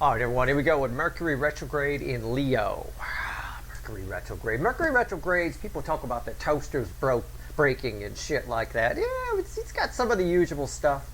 All right, everyone, here we go with Mercury Retrograde in Leo. Mercury Retrograde. Mercury Retrogrades, people talk about the toasters breaking and shit like that. Yeah, it's got some of the usual stuff.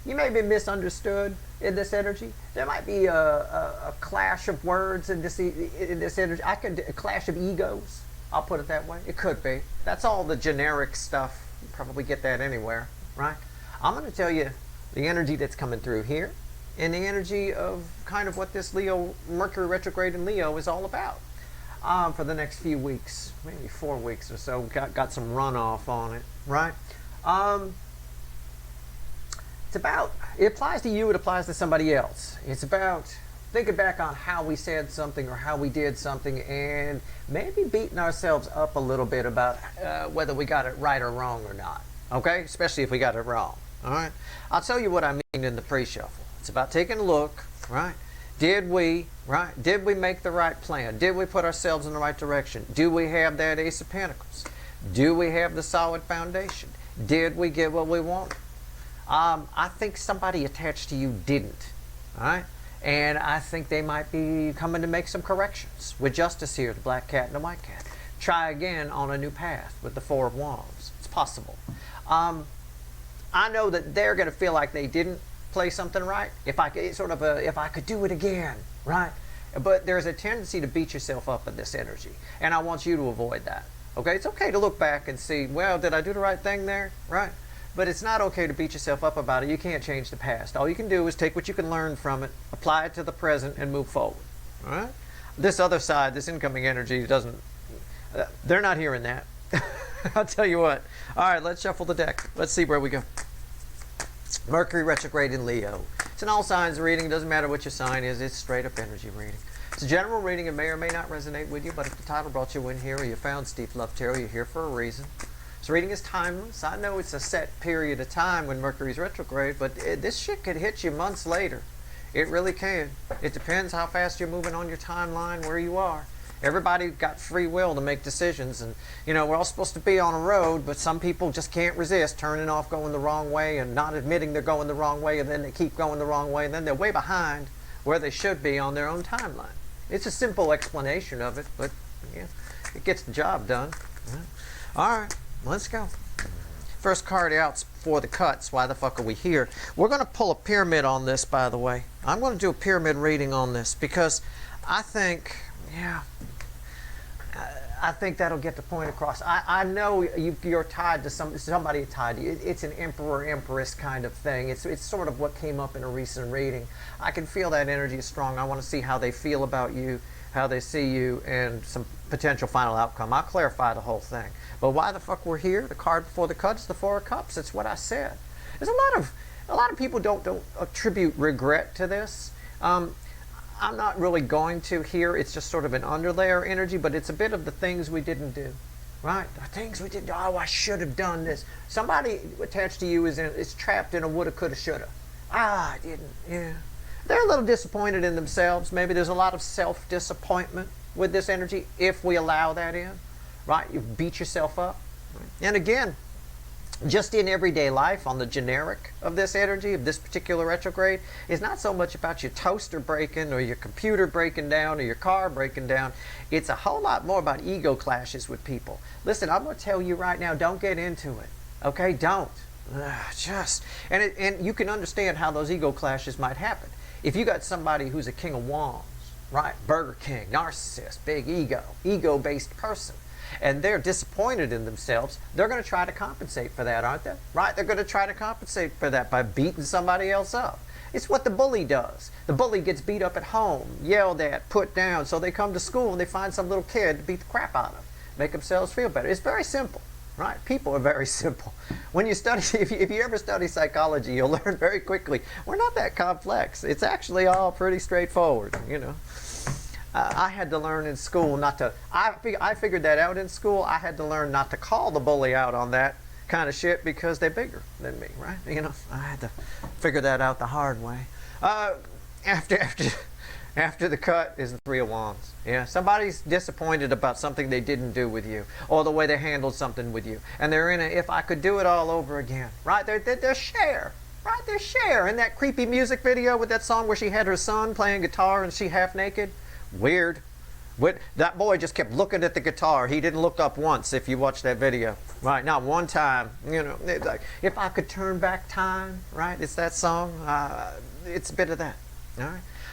You may be misunderstood in this energy. There might be a clash of words in this energy. A clash of egos. I'll put it that way. It could be. That's all the generic stuff. You probably get that anywhere, right? I'm going to tell you the energy that's coming through here, and the energy of kind of what this Mercury retrograde in Leo is all about for the next few weeks, maybe 4 weeks or so. Got some runoff on it, right? It applies to you, it applies to somebody else. It's about thinking back on how we said something or how we did something and maybe beating ourselves up a little bit about whether we got it right or wrong or not, okay? Especially if we got it wrong, all right? I'll tell you what I mean in the pre-shuffle. It's about taking a look, right? Did we make the right plan? Did we put ourselves in the right direction? Do we have that Ace of Pentacles? Do we have the solid foundation? Did we get what we wanted? I think somebody attached to you didn't, all right? And I think they might be coming to make some corrections. With Justice here, the black cat and the white cat. Try again on a new path with the Four of Wands. It's possible. I know that they're going to feel like they didn't play something right, if I could do it again, right? But there's a tendency to beat yourself up in this energy, and I want you to avoid that, okay? It's okay to look back and see, well, did I do the right thing there, right? But it's not okay to beat yourself up about it. You can't change the past. All you can do is take what you can learn from it, apply it to the present, and move forward, all right? This other side, this incoming energy, they're not hearing that. I'll tell you what. All right, let's shuffle the deck. Let's see where we go. Mercury retrograde in Leo. It's an all signs reading. It doesn't matter what your sign is. It's straight up energy reading. It's a general reading. It may or may not resonate with you, but if the title brought you in here or you found Steve Love Tarot, you're here for a reason. This reading is timeless. I know it's a set period of time when Mercury's retrograde, but this shit could hit you months later. It really can. It depends how fast you're moving on your timeline, where you are. Everybody got free will to make decisions, and you know, we're all supposed to be on a road, but some people just can't resist turning off, going the wrong way, and not admitting they're going the wrong way, and then they keep going the wrong way, and then they're way behind where they should be on their own timeline. It's a simple explanation of it, but yeah, it gets the job done. All right, let's go. First card out for the cuts. Why the fuck are we here? We're going to pull a pyramid on this, by the way. I'm going to do a pyramid reading on this because I think, yeah, I think that'll get the point across. I know you're tied to somebody tied to you. It's an emperor-empress kind of thing. It's sort of what came up in a recent reading. I can feel that energy is strong. I want to see how they feel about you, how they see you, and some potential final outcome. I'll clarify the whole thing. But why the fuck we're here? The card before the cuts, the Four of Cups. That's what I said. There's a lot of people don't attribute regret to this. I'm not really going to here. It's just sort of an underlayer energy, but it's a bit of the things we didn't do, right? The things we didn't do. Oh, I should have done this. Somebody attached to you is trapped in a woulda, coulda, shoulda. Ah, I didn't. Yeah. They're a little disappointed in themselves. Maybe there's a lot of self-disappointment with this energy if we allow that in, right? You beat yourself up. And again, just in everyday life, on the generic of this energy, of this particular retrograde, is not so much about your toaster breaking or your computer breaking down or your car breaking down. It's a whole lot more about ego clashes with people. Listen, I'm going to tell you right now, don't get into it. Okay? Don't. And you can understand how those ego clashes might happen. If you got somebody who's a king of wands, right? Burger King, narcissist, big ego-based person, and they're disappointed in themselves, they're going to try to compensate for that, aren't they? Right? They're going to try to compensate for that by beating somebody else up. It's what the bully does. The bully gets beat up at home, yelled at, put down, so they come to school and they find some little kid to beat the crap out of, make themselves feel better. It's very simple, right? People are very simple. When you study, if you ever study psychology, you'll learn very quickly, we're not that complex. It's actually all pretty straightforward, you know. I had to learn in school not to, I figured that out in school. I had to learn not to call the bully out on that kind of shit because they're bigger than me, right? You know, I had to figure that out the hard way. After the cut is the Three of Wands. Yeah, somebody's disappointed about something they didn't do with you, or the way they handled something with you. And they're in a, if I could do it all over again, right? They're share. Right, there's Cher in that creepy music video with that song where she had her son playing guitar and she half naked. Weird. That boy just kept looking at the guitar. He didn't look up once if you watch that video. Right, not one time. You know, like, if I could turn back time, right? It's that song. It's a bit of that. All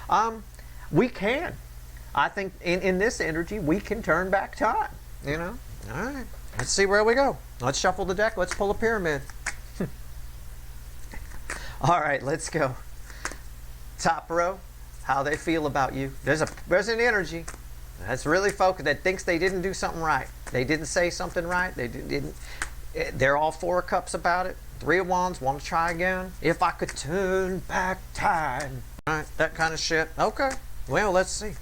right. We can. I think in this energy, we can turn back time. You know? All right. Let's see where we go. Let's shuffle the deck. Let's pull a pyramid. All right, let's go. Top row, how they feel about you. There's an energy that's really focused, that thinks they didn't do something right. They didn't say something right. They didn't. They're all Four of Cups about it. Three of Wands, want to try again. If I could turn back time. All right, that kind of shit. Okay, well, let's see.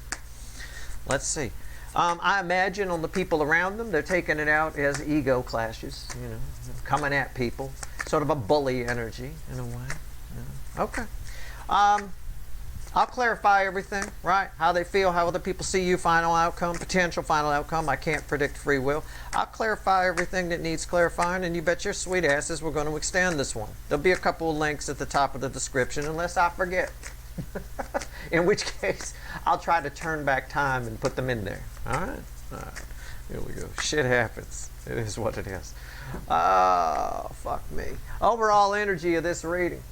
Let's see. I imagine on the people around them, they're taking it out as ego clashes, you know, coming at people. Sort of a bully energy, in a way. Yeah. Okay. I'll clarify everything, right? How they feel, how other people see you, final outcome, potential final outcome. I can't predict free will. I'll clarify everything that needs clarifying, and you bet your sweet asses we're going to extend this one. There'll be a couple of links at the top of the description, unless I forget. In which case, I'll try to turn back time and put them in there. All right? All right. Here we go. Shit happens. It is what it is. Oh, fuck me. Overall energy of this reading.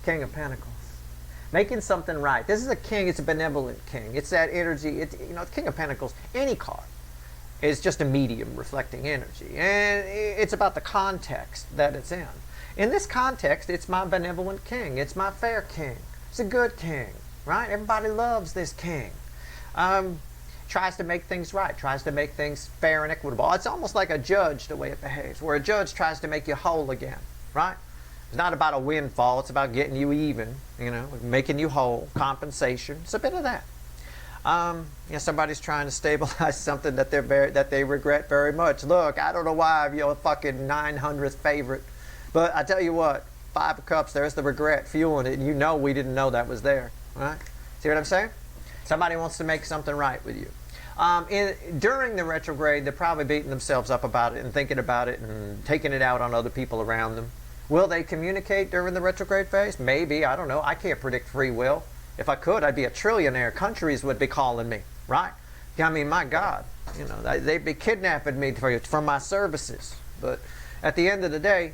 King of Pentacles. Making something right. This is a king. It's a benevolent king. It's that energy. You know, the King of Pentacles, any card, is just a medium reflecting energy. And it's about the context that it's in. In this context, it's my benevolent king. It's my fair king. It's a good king, right? Everybody loves this king. Tries to make things right, tries to make things fair and equitable. It's almost like a judge, the way it behaves, where a judge tries to make you whole again, right? It's not about a windfall, it's about getting you even, you know, making you whole, compensation. It's a bit of that. Somebody's trying to stabilize something that they regret very much. Look, I don't know why I'm your fucking 900th favorite, but I tell you what, Five of Cups, there's the regret fueling it, and you know we didn't know that was there, right? See what I'm saying? Somebody wants to make something right with you. During the retrograde, they're probably beating themselves up about it and thinking about it and taking it out on other people around them. Will they communicate during the retrograde phase? Maybe. I don't know. I can't predict free will. If I could, I'd be a trillionaire. Countries would be calling me, right? I mean, my God. You know, they'd be kidnapping me for my services. But at the end of the day,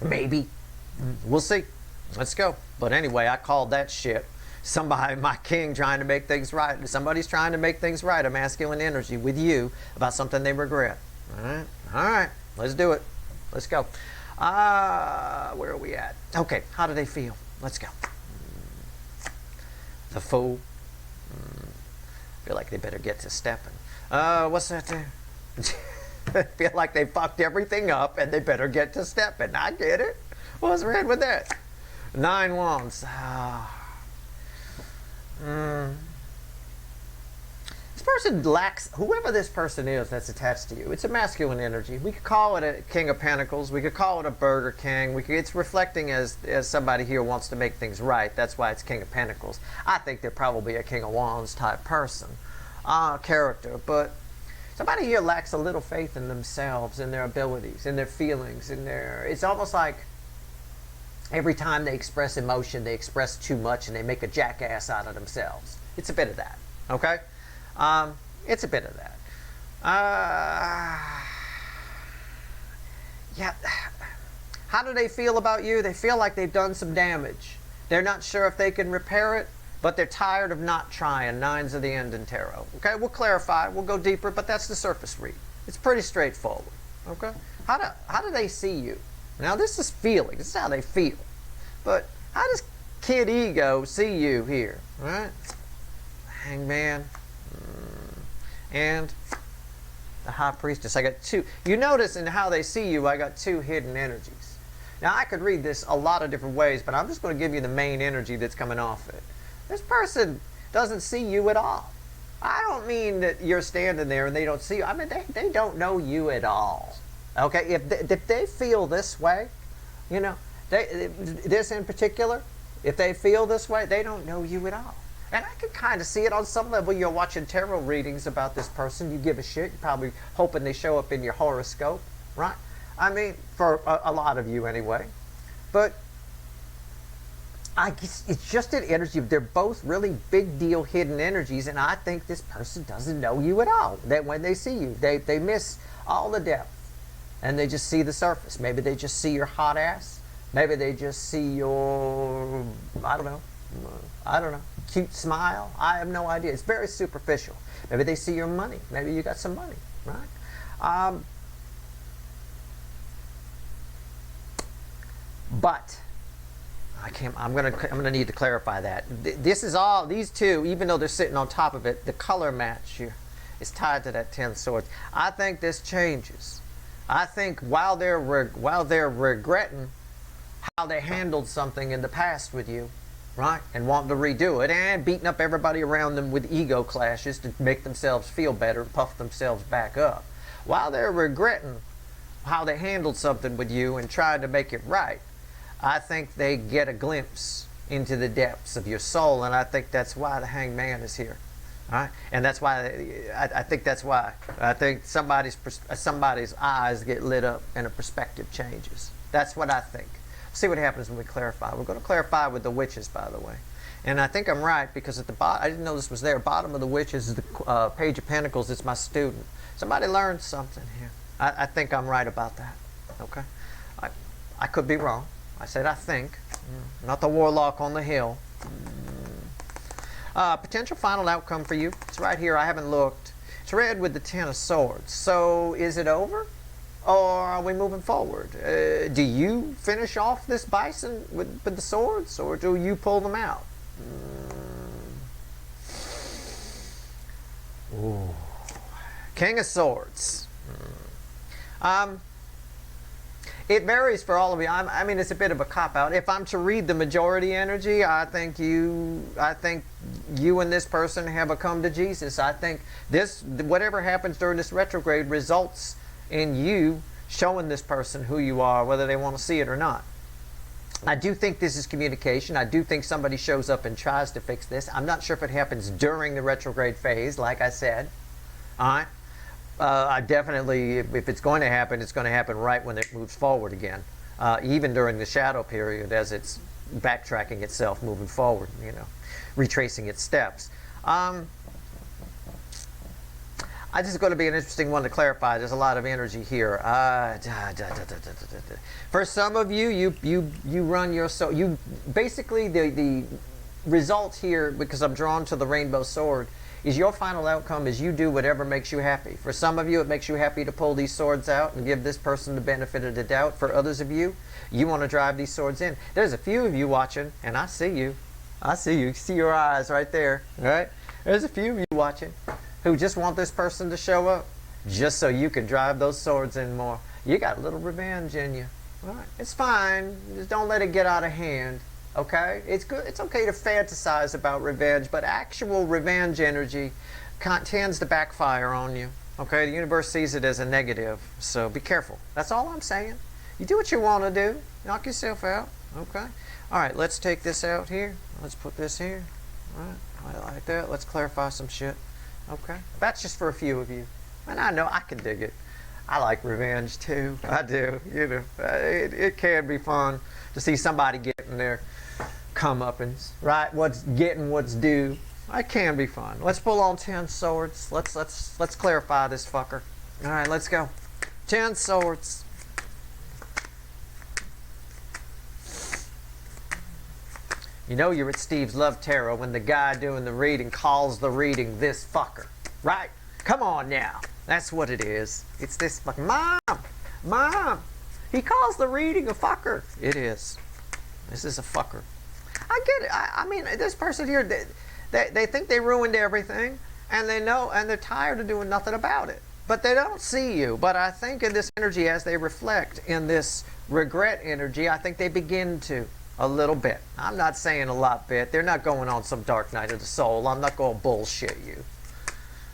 maybe. We'll see. Let's go. But anyway, I called that shit. Somebody, my king, trying to make things right. Somebody's trying to make things right, a masculine energy with you about something they regret. All right? All right. Let's do it. Let's go. Where are we at? Okay. How do they feel? Let's go. The Fool. Feel like they better get to stepping. What's that there? Feel like they fucked everything up and they better get to stepping. I get it. What's red with that? 9 Wands. This person lacks, whoever this person is that's attached to you, it's a masculine energy. We could call it a King of Pentacles. We could call it a Burger King. It's reflecting as somebody here wants to make things right. That's why it's King of Pentacles. I think they're probably a King of Wands type person, character. But somebody here lacks a little faith in themselves, in their abilities, in their feelings, it's almost like every time they express emotion, they express too much and they make a jackass out of themselves. It's a bit of that, okay? It's a bit of that. Yeah. How do they feel about you? They feel like they've done some damage. They're not sure if they can repair it, but they're tired of not trying. 9s of the end in tarot. Okay, we'll clarify. We'll go deeper, but that's the surface read. It's pretty straightforward. Okay? How do they see you? Now, this is feeling. This is how they feel. But how does Kid Ego see you here? All right? Hangman. And the High Priestess. I got 2. You notice in how they see you, I got 2 hidden energies. Now, I could read this a lot of different ways, but I'm just going to give you the main energy that's coming off it. This person doesn't see you at all. I don't mean that you're standing there and they don't see you. I mean, they don't know you at all. Okay? If they feel this way, you know, this in particular, if they feel this way, they don't know you at all. And I can kind of see it on some level. You're watching tarot readings about this person. You give a shit. You're probably hoping they show up in your horoscope, right? I mean, for a lot of you anyway. But I guess it's just an energy. They're both really big deal hidden energies, and I think this person doesn't know you at all. That when they see you, they miss all the depth, and they just see the surface. Maybe they just see your hot ass. Maybe they just see your, I don't know, cute smile. I have no idea. It's very superficial. Maybe they see your money. Maybe you got some money, right? But I'm gonna need to clarify that. This is all, these two, even though they're sitting on top of it, the color match here is tied to that 10 swords. I think this changes. I think while they're regretting how they handled something in the past with you, right, and wanting to redo it, and beating up everybody around them with ego clashes to make themselves feel better, puff themselves back up, while they're regretting how they handled something with you and tried to make it right, I think they get a glimpse into the depths of your soul, and I think that's why the Hanged Man is here. All right? And that's why, I think that's why. I think somebody's eyes get lit up and a perspective changes. That's what I think. See what happens when we clarify. We're going to clarify with the witches, by the way. And I think I'm right, because at the bottom, I didn't know this was there, bottom of the witches is the Page of Pentacles. It's my student. Somebody learned something here. I think I'm right about that. Okay? I could be wrong. I said I think. Not the warlock on the hill. Potential final outcome for you. It's right here. I haven't looked. It's red with the 10 of swords. So is it over? Or are we moving forward? Do you finish off this bison with the swords? Or do you pull them out? Ooh. King of Swords. It varies for all of you. I mean, it's a bit of a cop-out. If I'm to read the majority energy, I think you and this person have a come to Jesus. I think whatever happens during this retrograde results in you showing this person who you are, whether they want to see it or not. I do think this is communication. I do think somebody shows up and tries to fix this. I'm not sure if it happens during the retrograde phase, like I said. All right? I definitely, if it's going to happen, it's going to happen right when it moves forward again. Even during the shadow period, as it's backtracking itself, moving forward, retracing its steps. This is going to be an interesting one to clarify. There's a lot of energy here. For some of you, you run your soul. You basically the result here, because I'm drawn to the rainbow sword, is your final outcome is you do whatever makes you happy. For some of you, it makes you happy to pull these swords out and give this person the benefit of the doubt. For others of you, you want to drive these swords in. There's a few of you watching, and I see you. I see you. See your eyes right there. Right? There's a few of you watching who just want this person to show up just so you can drive those swords in more. You got a little revenge in you. All right. It's fine. Just don't let it get out of hand. Okay? It's good. It's okay to fantasize about revenge, but actual revenge energy tends to backfire on you. Okay? The universe sees it as a negative, so be careful. That's all I'm saying. You do what you want to do. Knock yourself out. Okay? All right, let's take this out here. Let's put this here. All right, like that. Let's clarify some shit. Okay? That's just for a few of you. And I know I can dig it. I like revenge too. I do. It can be fun to see somebody getting their comeuppance, right? What's due. It can be fun. Let's pull on 10 swords. Let's clarify this fucker. All right, let's go. 10 swords. You know you're at Steve's Love Tarot when the guy doing the reading calls the reading this fucker, right? Come on now. That's what it is. It's this fucking Mom. He calls the reading a fucker. It is. This is a fucker. I get it. I mean, this person here, they think they ruined everything, and they know, and they're tired of doing nothing about it. But they don't see you. But I think in this energy, as they reflect in this regret energy, I think they begin to. A little bit. I'm not saying a lot bit. They're not going on some dark night of the soul. I'm not going to bullshit you.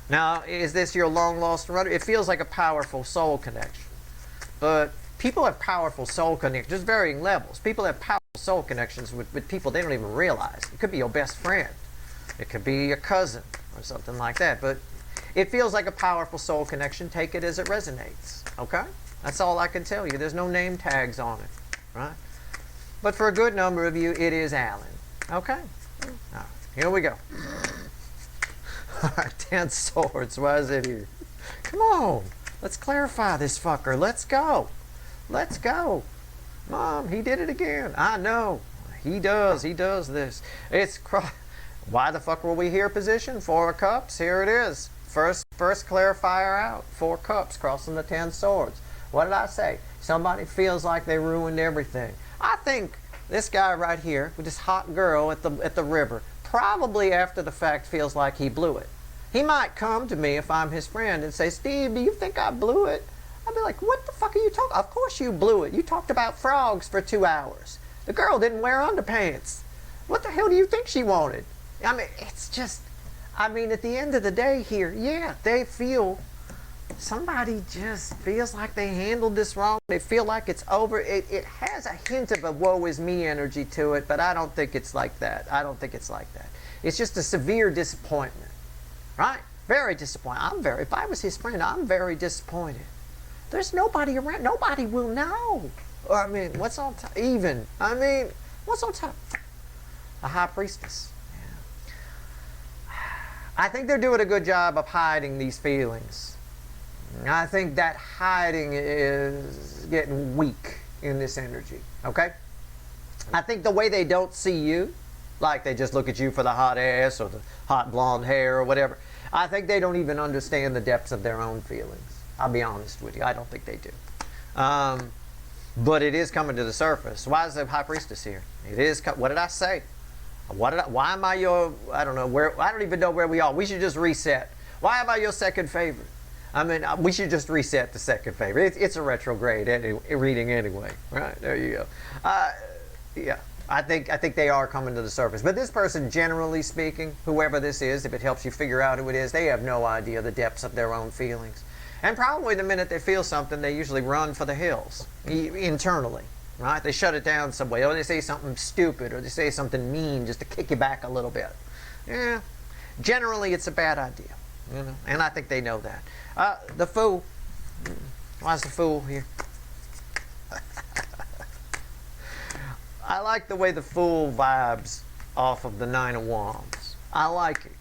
Now, is this your long lost rudder? It feels like a powerful soul connection. But people have powerful soul connections. There's varying levels. People have powerful soul connections with people they don't even realize. It could be your best friend. It could be a cousin or something like that. But it feels like a powerful soul connection. Take it as it resonates. Okay? That's all I can tell you. There's no name tags on it. Right? but for a good number of you, it is Alan. Okay? All right, here we go. All right, 10 swords. Why is it here? Come on. Let's clarify this fucker. Let's go. Let's go. Mom, he did it again. I know. He does. He does this. Why the fuck were we here position? 4 of Cups. Here it is. First clarifier out. 4 Cups crossing the 10 swords. What did I say? Somebody feels like they ruined everything. I think this guy right here with this hot girl at the river probably after the fact feels like he blew it. He might come to me if I'm his friend and say, Steve, do you think I blew it? I'd be like, what the fuck are you talking? Of course you blew it. You talked about frogs for 2 hours. The girl didn't wear underpants. What the hell do you think she wanted? I mean, it's just, I mean, at the end of the day here, yeah, they feel, somebody just feels like they handled this wrong. They feel like it's over. It has a hint of a woe is me energy to it, but I don't think it's like that. I don't think it's like that. It's just a severe disappointment, right? Very disappointed. If I was his friend, I'm very disappointed. There's nobody around. Nobody will know. Or, I mean, what's on top? Even. I mean, what's on top? A high priestess. Yeah. I think they're doing a good job of hiding these feelings. I think that hiding is getting weak in this energy. Okay? I think the way they don't see you, like they just look at you for the hot ass or the hot blonde hair or whatever, I think they don't even understand the depths of their own feelings. I'll be honest with you. I don't think they do. But it is coming to the surface. Why is the high priestess here? It is. What did I say? Why am I your? I don't know where. I don't even know where we are. We should just reset. Why am I your second favorite? I mean, we should just reset the second favorite. It's a retrograde reading anyway. Right there you go. Yeah. I think they are coming to the surface. But this person, generally speaking, whoever this is, if it helps you figure out who it is, they have no idea the depths of their own feelings. And probably the minute they feel something, they usually run for the hills, internally, right? They shut it down some way, or they say something stupid, or they say something mean just to kick you back a little bit. Yeah, generally it's a bad idea, you know, and I think they know that. The Fool. Why is the Fool here? I like the way the Fool vibes off of the 9 of Wands. I like it.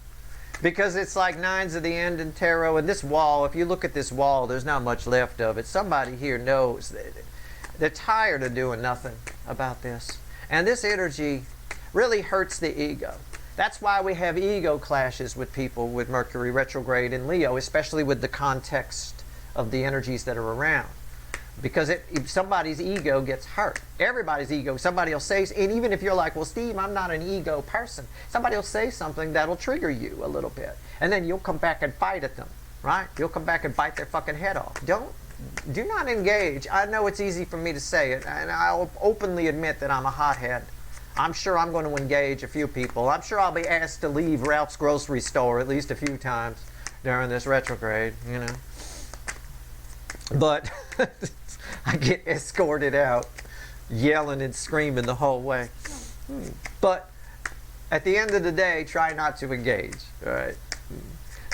Because it's like 9s of the end in tarot, and this wall, if you look at this wall, there's not much left of it. Somebody here knows that they're tired of doing nothing about this. And this energy really hurts the ego. That's why we have ego clashes with people with Mercury retrograde in Leo, especially with the context of the energies that are around. Because if somebody's ego gets hurt, everybody's ego, somebody will say, and even if you're like, well, Steve, I'm not an ego person, somebody will say something that'll trigger you a little bit. And then you'll come back and fight at them, right? You'll come back and bite their fucking head off. Do not engage. I know it's easy for me to say it, and I'll openly admit that I'm a hothead. I'm sure I'm going to engage a few people. I'm sure I'll be asked to leave Ralph's grocery store at least a few times during this retrograde, you know. But I get escorted out, yelling and screaming the whole way. But at the end of the day, try not to engage. All right.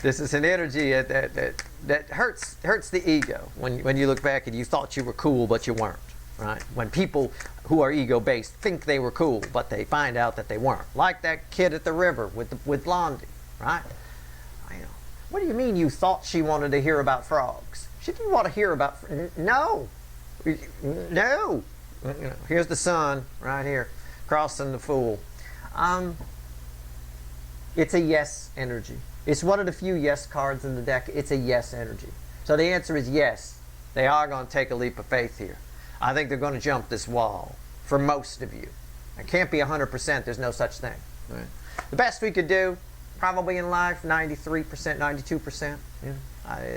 This is an energy that hurts the ego when you look back and you thought you were cool but you weren't. Right? When people who are ego-based think they were cool but they find out that they weren't. Like that kid at the river with Blondie. Right? What do you mean you thought she wanted to hear about frogs? She didn't want to hear about... No. No. Here's the sun right here, crossing the Fool. It's a yes energy. It's one of the few yes cards in the deck. It's a yes energy. So the answer is yes. They are going to take a leap of faith here. I think they're going to jump this wall for most of you. It can't be 100%. There's no such thing. Right? The best we could do, probably in life, 93%, 92%.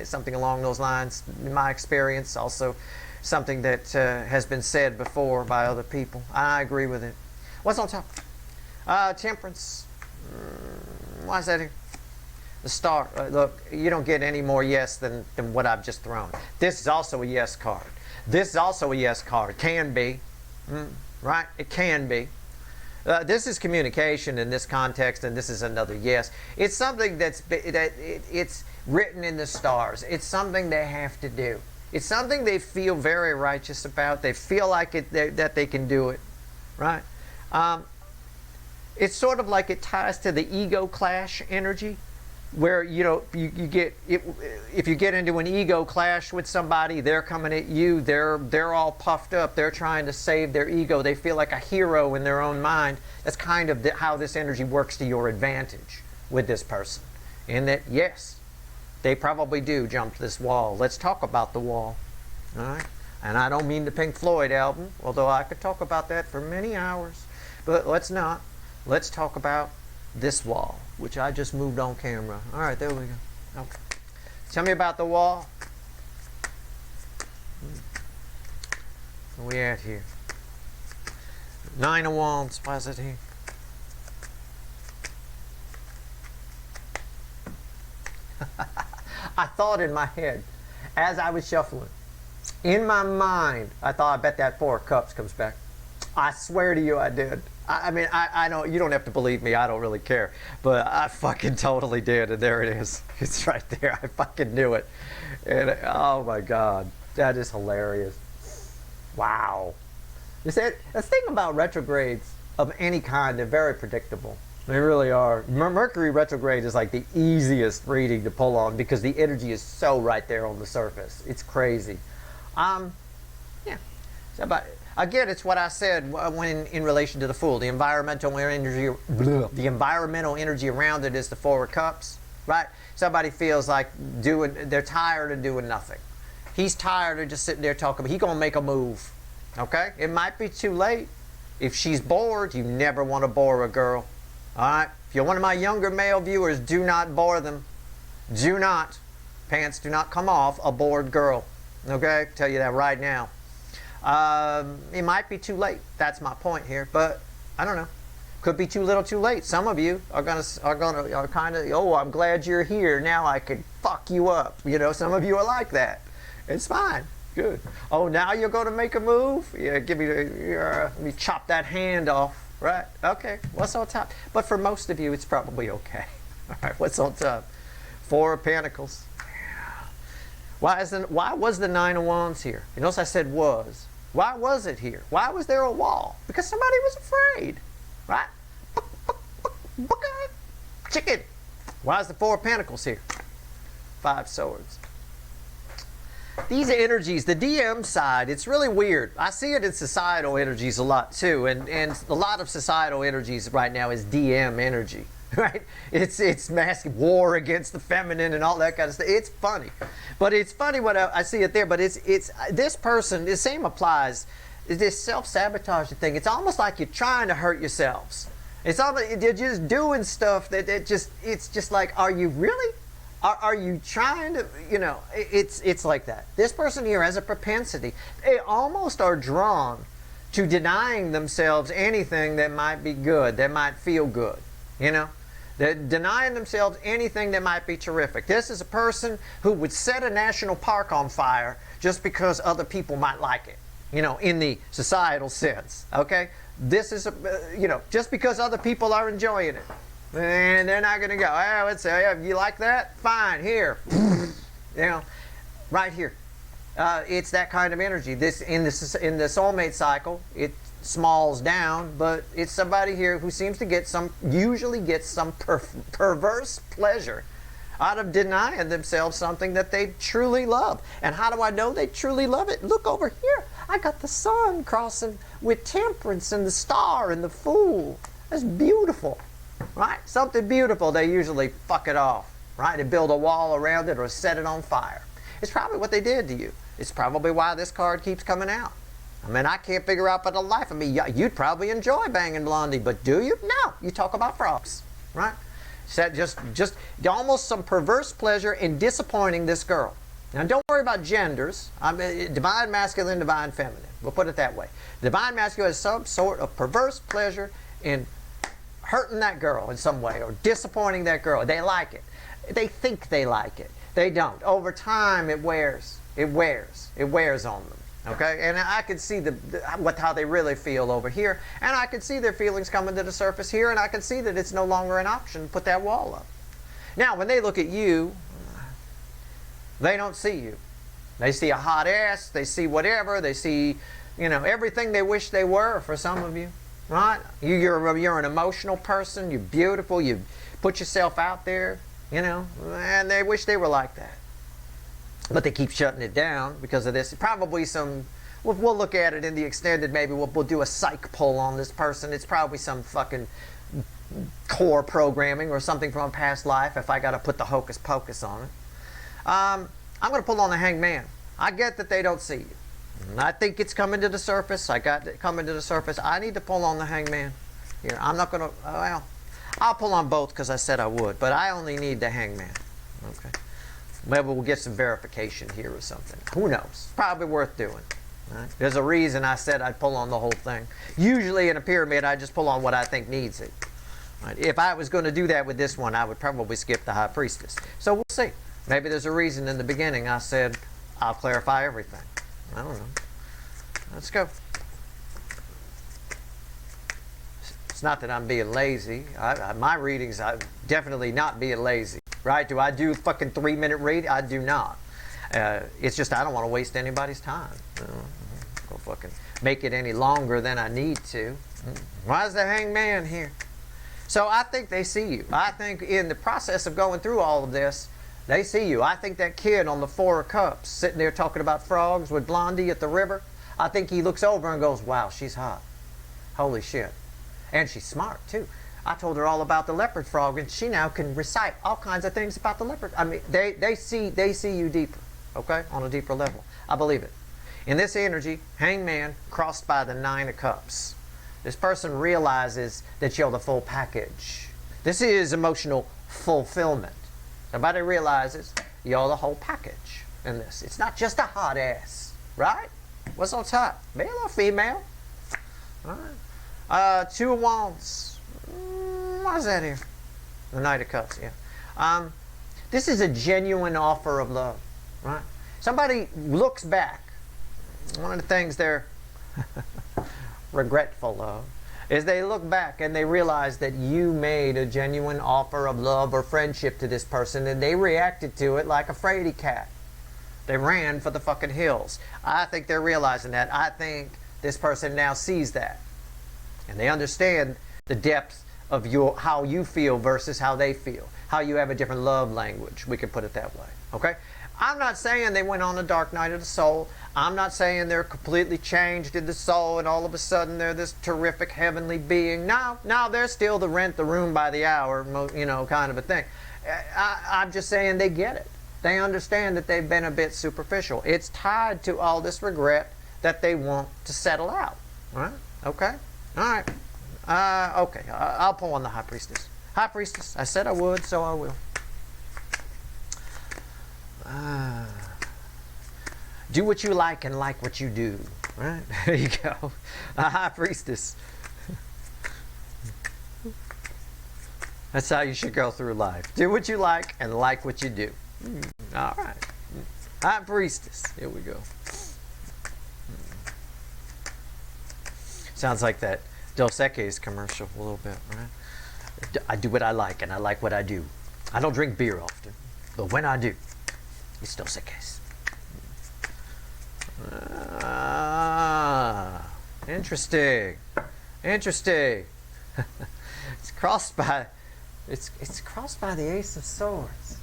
Something along those lines, in my experience. Also, something that has been said before by other people. I agree with it. What's on top? Temperance. Why is that here? The Star. Look, you don't get any more yes than what I've just thrown. This is also a yes card. This is also a yes card. Can be. Right? It can be. This is communication in this context, and this is another yes. It's something it's written in the stars. It's something they have to do. It's something they feel very righteous about. They feel like that they can do it. right? Um, it's sort of like it ties to the ego clash energy, where you get it, if you get into an ego clash with somebody, they're coming at you, they're all puffed up, they're trying to save their ego, they feel like a hero in their own mind. That's kind of how this energy works to your advantage with this person, in that yes, they probably do jump this wall. Let's talk about the wall. All right, and I don't mean the Pink Floyd album, although I could talk about that for many hours, but let's not. Let's talk about this wall, which I just moved on camera. All right, there we go. Okay. Tell me about the wall. Where we at here? Nine of Wands. Why is it here? I thought in my head, as I was shuffling, in my mind, I thought, I bet that Four of Cups comes back. I swear to you I did. I mean, I know you don't have to believe me. I don't really care. But I fucking totally did. And there it is. It's right there. I fucking knew it. And oh my God. That is hilarious. Wow. The thing about retrogrades of any kind, they're very predictable. They really are. Mercury retrograde is like the easiest reading to pull on because the energy is so right there on the surface. It's crazy. Yeah. So, but again, it's what I said when in relation to the Fool. The environmental energy, the environmental energy around it is the Four of Cups, right? Somebody feels like they're tired of doing nothing. He's tired of just sitting there talking. He's gonna make a move. Okay, it might be too late. If she's bored, you never want to bore a girl. All right. If you're one of my younger male viewers, do not bore them. Do not. Pants do not come off a bored girl. Okay, tell you that right now. It might be too late. That's my point here, but I don't know. Could be too little, too late. Some of you are kind of, oh, I'm glad you're here. Now I can fuck you up. You know, some of you are like that. It's fine. Good. Oh, now you're going to make a move? Yeah, let me chop that hand off. Right. Okay. What's on top? But for most of you, it's probably okay. All right. What's on top? Four of Pentacles. Why was the Nine of Wands here? You notice I said was. Why was it here? Why was there a wall? Because somebody was afraid. Right? Chicken. Why is the Four of Pentacles here? Five Swords. These energies, the DM side, it's really weird. I see it in societal energies a lot too, and a lot of societal energies right now is DM energy, right? It's masculine, war against the feminine and all that kind of stuff. It's funny, but it's funny when I see it there. But it's this person. The same applies. This self-sabotaging thing. It's almost like you're trying to hurt yourselves. It's almost you're just doing stuff it's just like, are you really? Are you trying to, it's like that. This person here has a propensity. They almost are drawn to denying themselves anything that might be good, that might feel good, They're denying themselves anything that might be terrific. This is a person who would set a national park on fire just because other people might like it, in the societal sense, okay? This is, just because other people are enjoying it. And they're not going to go, oh, let's say, you like that? Fine, here. Right here. It's that kind of energy. This in the soulmate cycle, it smalls down, but it's somebody here who seems to usually gets some perverse pleasure out of denying themselves something that they truly love. And how do I know they truly love it? Look over here. I got the sun crossing with Temperance and the Star and the Fool. That's beautiful. Right? Something beautiful, they usually fuck it off, right? They build a wall around it or set it on fire. It's probably what they did to you. It's probably why this card keeps coming out. I mean, I can't figure out for the life of me. You'd probably enjoy banging Blondie, but do you? No. You talk about frogs, right? So just almost some perverse pleasure in disappointing this girl. Now, don't worry about genders. Divine masculine, divine feminine. We'll put it that way. Divine masculine has some sort of perverse pleasure in hurting that girl in some way or disappointing that girl. They like it. They think they like it. They don't. Over time, it wears. It wears. It wears on them. Okay? And I can see how they really feel over here. And I can see their feelings coming to the surface here. And I can see that it's no longer an option to put that wall up. Now, when they look at you, they don't see you. They see a hot ass. They see whatever. They see, everything they wish they were for some of you. right? You're an emotional person. You're beautiful. You put yourself out there, you know, and they wish they were like that. But they keep shutting it down because of this. Probably some, we'll look at it in the extended, maybe we'll do a psych pull on this person. It's probably some fucking core programming or something from a past life if I got to put the hocus pocus on it. I'm going to pull on the Hangman. I get that they don't see you. I think it's coming to the surface. I got it coming to the surface. I need to pull on the Hangman here. I'm not going to, well, I'll pull on both because I said I would, but I only need the Hangman. Okay. Maybe we'll get some verification here or something. Who knows? Probably worth doing. Right? There's a reason I said I'd pull on the whole thing. Usually in a pyramid, I just pull on what I think needs it. Right? If I was going to do that with this one, I would probably skip the High Priestess. So we'll see. Maybe there's a reason in the beginning I said I'll clarify everything. I don't know. Let's go. It's not that I'm being lazy. My readings, I'm definitely not being lazy. Right? Do I do fucking 3-minute read? I do not. It's just I don't want to waste anybody's time. Go fucking make it any longer than I need to. Why is the Hangman here? So I think they see you. I think in the process of going through all of this, they see you. I think that kid on the 4 of Cups sitting there talking about frogs with Blondie at the river, I think he looks over and goes, wow, she's hot. Holy shit. And she's smart too. I told her all about the leopard frog and she now can recite all kinds of things about the leopard. I mean, they see you deeper, okay? On a deeper level. I believe it. In this energy, Hangman crossed by the 9 of Cups. This person realizes that you're the full package. This is emotional fulfillment. Everybody realizes you're the whole package in this. It's not just a hot ass, right? What's on top? Male or female? All right. 2 of Wands. What is that here? The Knight of Cups, yeah. This is a genuine offer of love, right? Somebody looks back. One of the things they're regretful of is they look back and they realize that you made a genuine offer of love or friendship to this person and they reacted to it like a fraidy cat. They ran for the fucking hills. I think they're realizing that. I think this person now sees that. And they understand the depth of how you feel versus how they feel. How you have a different love language. We can put it that way. Okay? I'm not saying they went on a dark night of the soul. I'm not saying they're completely changed in the soul and all of a sudden they're this terrific heavenly being. No, they're still the rent the room by the hour, you know, kind of a thing. I'm just saying they get it. They understand that they've been a bit superficial. It's tied to all this regret that they want to settle out. Right? Okay? All right. Okay. I'll pull on the High Priestess. High Priestess. I said I would, so I will. Do what you like and like what you do. Right? There you go. A High Priestess. That's how you should go through life. Do what you like and like what you do. All right. High Priestess. Here we go. Sounds like that Dos Equis commercial a little bit, right? I do what I like and I like what I do. I don't drink beer often, but when I do, it's Dos Equis. Interesting. Interesting. It's crossed by the Ace of Swords.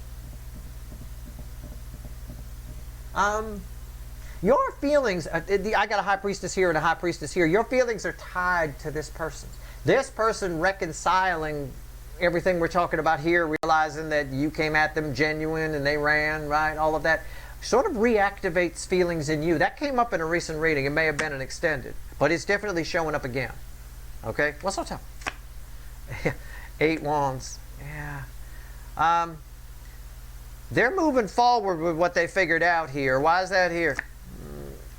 Your feelings, I got a High Priestess here and a High Priestess here. Your feelings are tied to this person. This person reconciling everything we're talking about here, realizing that you came at them genuine and they ran, right? All of that sort of reactivates feelings in you. That came up in a recent reading. It may have been an extended, but it's definitely showing up again. Okay? What's on top? 8 Wands. Yeah. They're moving forward with what they figured out here. Why is that here?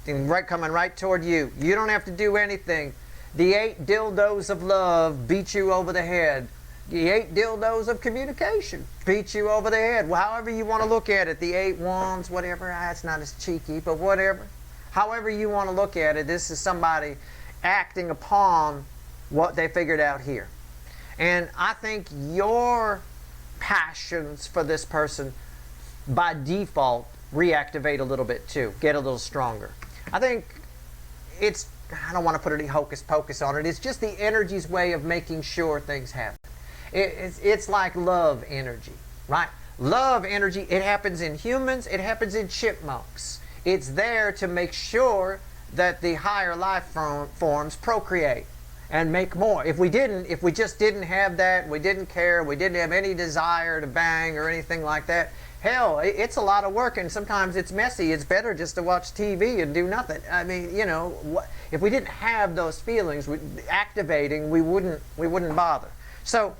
Coming right toward you. You don't have to do anything. The 8 dildos of love beat you over the head. The 8 dildos of communication beat you over the head. Well, however you want to look at it. The 8 Wands, whatever. It's not as cheeky, but whatever. However you want to look at it, this is somebody acting upon what they figured out here. And I think your passions for this person by default reactivate a little bit too, get a little stronger. I think it's I don't want to put any hocus pocus on it. It's just the energy's way of making sure things happen. It's like love energy, right? Love energy, it happens in humans, it happens in chipmunks. It's there to make sure that the higher life forms procreate and make more. If we just didn't have that, we didn't care, we didn't have any desire to bang or anything like that, hell, it's a lot of work, and sometimes it's messy. It's better just to watch TV and do nothing. I mean, you know, if we didn't have those feelings activating, we wouldn't bother. So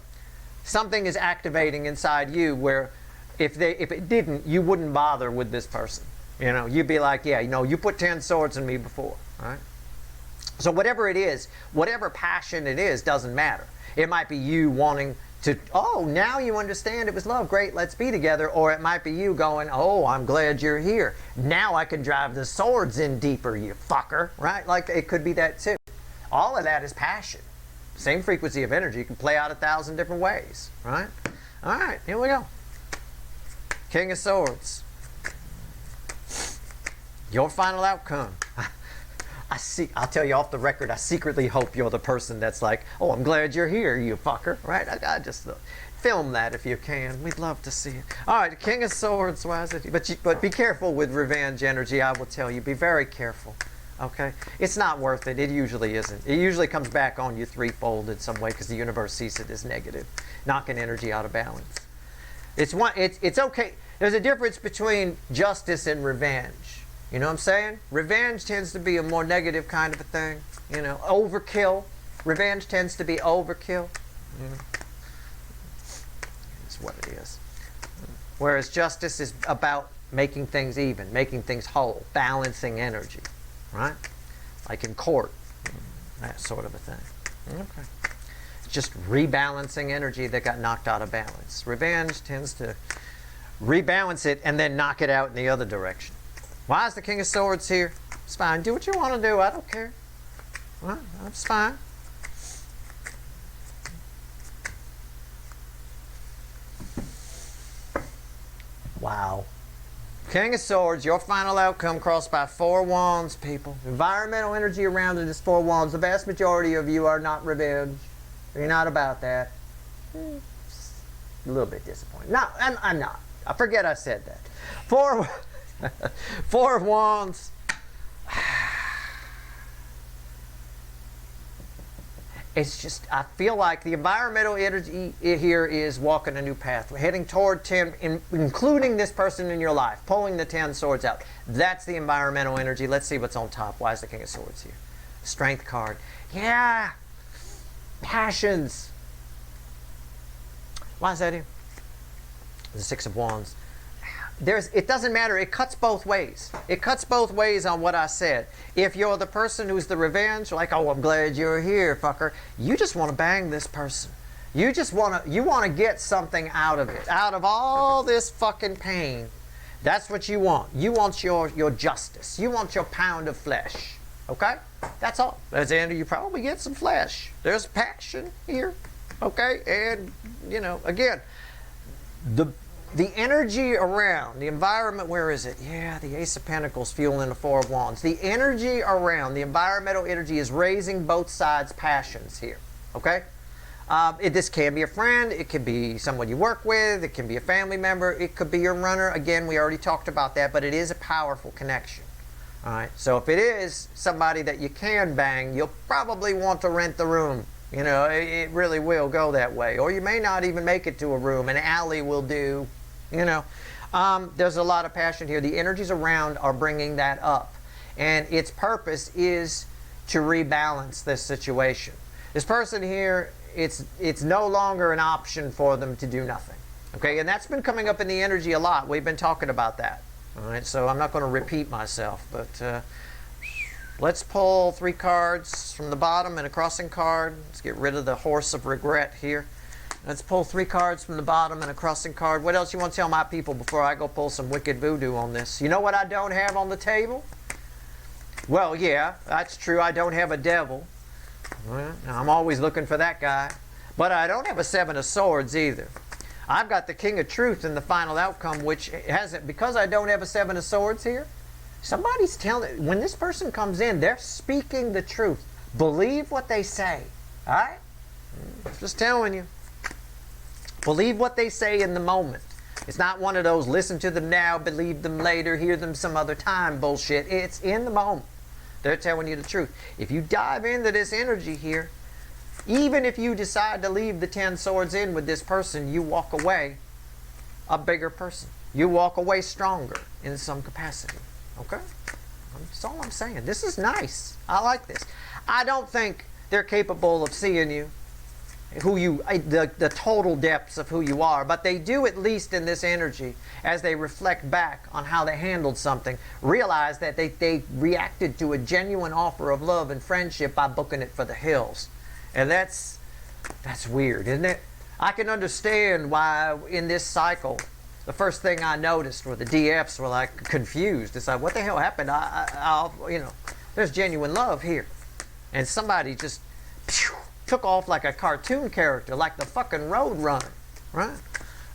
something is activating inside you where if it didn't, you wouldn't bother with this person. You know, you'd be like, yeah, you know, you put 10 swords in me before, right? So whatever it is, whatever passion it is, doesn't matter. It might be you wanting to, oh, now you understand it was love, great, let's be together. Or it might be you going, oh, I'm glad you're here. Now I can drive the swords in deeper, you fucker, right? Like, it could be that too. All of that is passion. Same frequency of energy can play out 1,000 different ways, right? All right, here we go. King of Swords. Your final outcome. I'll tell you off the record, I secretly hope you're the person that's like, oh, I'm glad you're here, you fucker, right? I just film that if you can. We'd love to see it. All right, King of Swords, why is it? But be careful with revenge energy, I will tell you. Be very careful, okay? It's not worth it. It usually isn't. It usually comes back on you threefold in some way because the universe sees it as negative, knocking energy out of balance. It's okay. There's a difference between justice and revenge. You know what I'm saying? Revenge tends to be a more negative kind of a thing. You know, overkill. Revenge tends to be overkill. You know? It's what it is. Whereas justice is about making things even, making things whole, balancing energy. Right? Like in court. That sort of a thing. Okay. It's just rebalancing energy that got knocked out of balance. Revenge tends to rebalance it and then knock it out in the other direction. Why is the King of Swords here? It's fine. Do what you want to do. I don't care. Well, that's fine. Wow. King of Swords, your final outcome crossed by 4 wands, people. Environmental energy around it is 4 wands. The vast majority of you are not revenge. You're not about that. A little bit disappointed. No, I'm not. I forget I said that. 4 of Wands. It's just, I feel like the environmental energy here is walking a new path. We're heading toward 10, including this person in your life, pulling the 10 swords out. That's the environmental energy. Let's see what's on top. Why is the King of Swords here? Strength card. Yeah. Passions. Why is that here? The 6 of Wands. It doesn't matter. It cuts both ways. It cuts both ways on what I said. If you're the person who's the revenge, like, oh, I'm glad you're here, fucker. You just want to bang this person. You want to get something out of it. Out of all this fucking pain. That's what you want. You want your justice. You want your pound of flesh. Okay? That's all. At the end, you probably get some flesh. There's passion here. Okay? And, you know, again, the energy around, the environment, where is it? Yeah, the Ace of Pentacles fueling the 4 of Wands. The energy around, the environmental energy is raising both sides' passions here, okay? This can be a friend, it could be someone you work with, it can be a family member, it could be your runner. Again, we already talked about that, but it is a powerful connection, all right? So if it is somebody that you can bang, you'll probably want to rent the room. You know, it really will go that way. Or you may not even make it to a room. An alley will do. You know, there's a lot of passion here. The energies around are bringing that up. And its purpose is to rebalance this situation. This person here, it's no longer an option for them to do nothing. Okay, and that's been coming up in the energy a lot. We've been talking about that. All right, so I'm not going to repeat myself. But let's pull 3 cards from the bottom and a crossing card. Let's get rid of the horse of regret here. Let's pull 3 cards from the bottom and a crossing card. What else you want to tell my people before I go pull some wicked voodoo on this? You know what I don't have on the table? Well, yeah, that's true. I don't have a devil. Well, I'm always looking for that guy. But I don't have a 7 of Swords either. I've got the King of Truth in the final outcome, which hasn't, because I don't have a 7 of Swords here, Somebody's telling, when this person comes in, they're speaking the truth. Believe what they say. All right? Just telling you. Believe what they say in the moment. It's not one of those listen to them now, believe them later, hear them some other time bullshit. It's in the moment. They're telling you the truth. If you dive into this energy here, even if you decide to leave the 10 swords in with this person, you walk away a bigger person. You walk away stronger in some capacity. Okay? That's all I'm saying. This is nice. I like this. I don't think they're capable of seeing you, the total depths of who you are, but they do, at least in this energy, as they reflect back on how they handled something, realize that they reacted to a genuine offer of love and friendship by booking it for the hills. And that's weird, isn't it? I can understand why in this cycle, the first thing I noticed were the DFs were like confused. It's like, what the hell happened? There's genuine love here. And somebody just took off like a cartoon character, like the fucking Road Runner, right?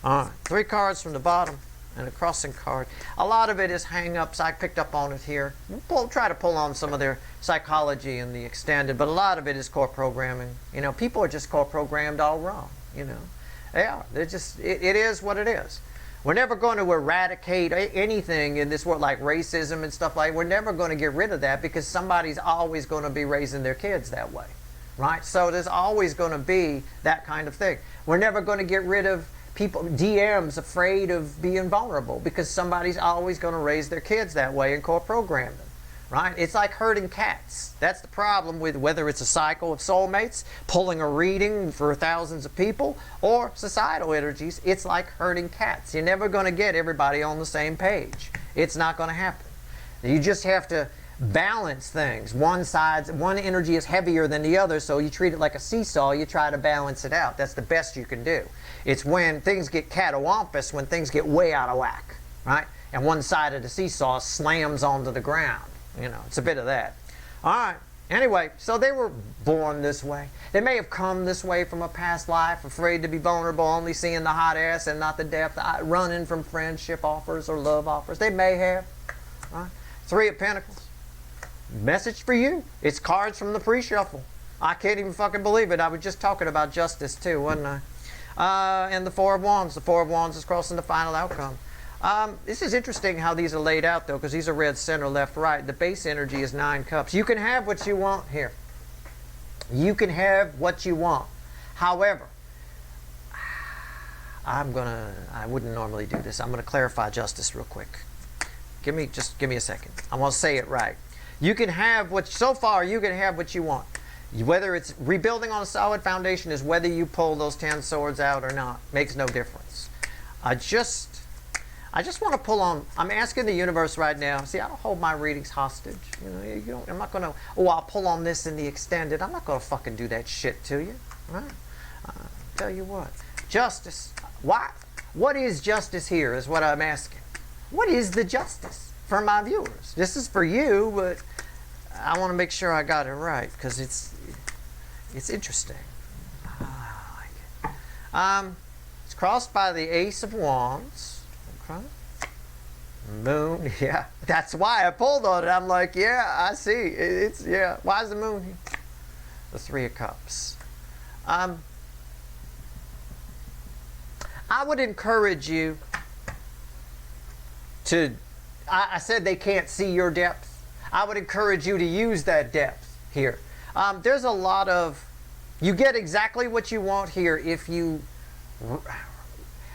All right, 3 cards from the bottom and a crossing card. A lot of it is hang-ups. I picked up on it here. Try to pull on some of their psychology in the extended, but a lot of it is core programming. People are just core programmed all wrong. They are. They're just. It is what it is. We're never going to eradicate anything in this world, like racism and stuff like that. We're never going to get rid of that because somebody's always going to be raising their kids that way. Right? So there's always going to be that kind of thing. We're never going to get rid of people, DMs, afraid of being vulnerable because somebody's always going to raise their kids that way and core program them. Right? It's like herding cats. That's the problem with whether it's a cycle of soulmates, pulling a reading for thousands of people, or societal energies. It's like herding cats. You're never going to get everybody on the same page. It's not going to happen. You just have to balance things. One energy is heavier than the other, so you treat it like a seesaw. You try to balance it out. That's the best you can do. It's when things get catawampus, when things get way out of whack, right? And one side of the seesaw slams onto the ground. It's a bit of that. All right. Anyway, so they were born this way. They may have come this way from a past life, afraid to be vulnerable, only seeing the hot ass and not the depth, running from friendship offers or love offers. They may have. Right? 3 of Pentacles. Message for you. It's cards from the pre-shuffle. I can't even fucking believe it. I was just talking about justice too, wasn't I? And the 4 of Wands. The 4 of Wands is crossing the final outcome. This is interesting how these are laid out though, because these are red, center, left, right. The base energy is 9 cups. You can have what you want here. You can have what you want. However, I wouldn't normally do this. I'm going to clarify justice real quick. Give me a second. I want to say it right. You can have so far you can have what you want. Whether it's rebuilding on a solid foundation is whether you pull those 10 swords out or not. Makes no difference. I just want to pull on. I'm asking the universe right now. See, I don't hold my readings hostage. I'm not going to, I'll pull on this in the extended. I'm not going to fucking do that shit to you. Right? Tell you what. Justice. Why? What is justice here is what I'm asking. What is the justice for my viewers? This is for you, but I want to make sure I got it right because it's interesting. I like it. It's crossed by the Ace of Wands. Okay. Moon, yeah. That's why I pulled on it. I'm like, yeah, I see. Yeah. Why is the moon here? The 3 of Cups. I would encourage you to, I said they can't see your depth. I would encourage you to use that depth here. There's a lot of, you get exactly what you want here if you,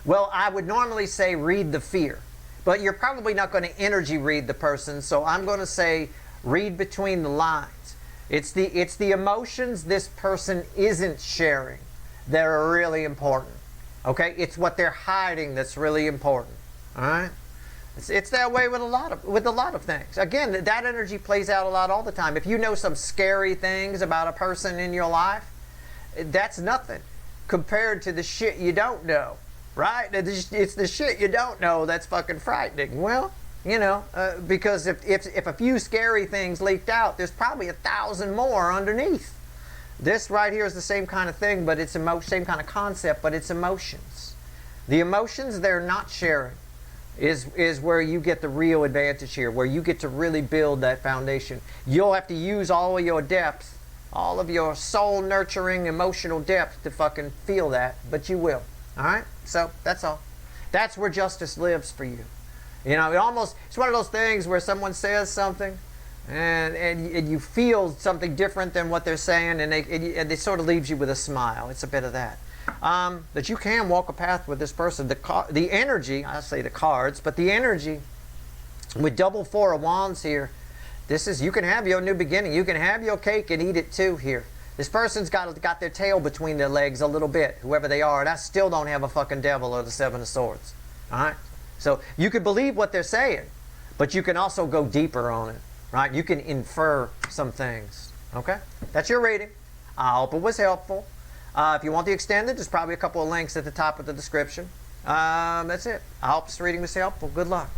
well, I would normally say read the fear, but you're probably not going to energy read the person, so I'm going to say read between the lines. It's the emotions this person isn't sharing that are really important. Okay? It's what they're hiding that's really important. All right? It's that way with a lot of things. Again, that energy plays out a lot all the time. If you know some scary things about a person in your life, that's nothing compared to the shit you don't know, right? It's the shit you don't know that's fucking frightening. Well, because if a few scary things leaked out, there's probably 1,000 more underneath. This right here is the same kind of thing, but it's same kind of concept, but it's emotions. The emotions they're not sharing. is where you get the real advantage here, where you get to really build that foundation. You'll have to use all of your depth, all of your soul nurturing emotional depth to fucking feel that, but you will. All right? So that's all. That's where justice lives for you. You know, it's one of those things where someone says something and you feel something different than what they're saying, and it sort of leaves you with a smile. It's a bit of that. That you can walk a path with this person. The energy, I say the cards, but the energy with double 4 of wands here, you can have your new beginning. You can have your cake and eat it too here. This person's got their tail between their legs a little bit, whoever they are, and I still don't have a fucking devil or the 7 of swords. Alright? So you can believe what they're saying, but you can also go deeper on it. Right? You can infer some things. Okay? That's your reading. I hope it was helpful. If you want the extended, there's probably a couple of links at the top of the description. That's it. I hope this reading was helpful. Good luck.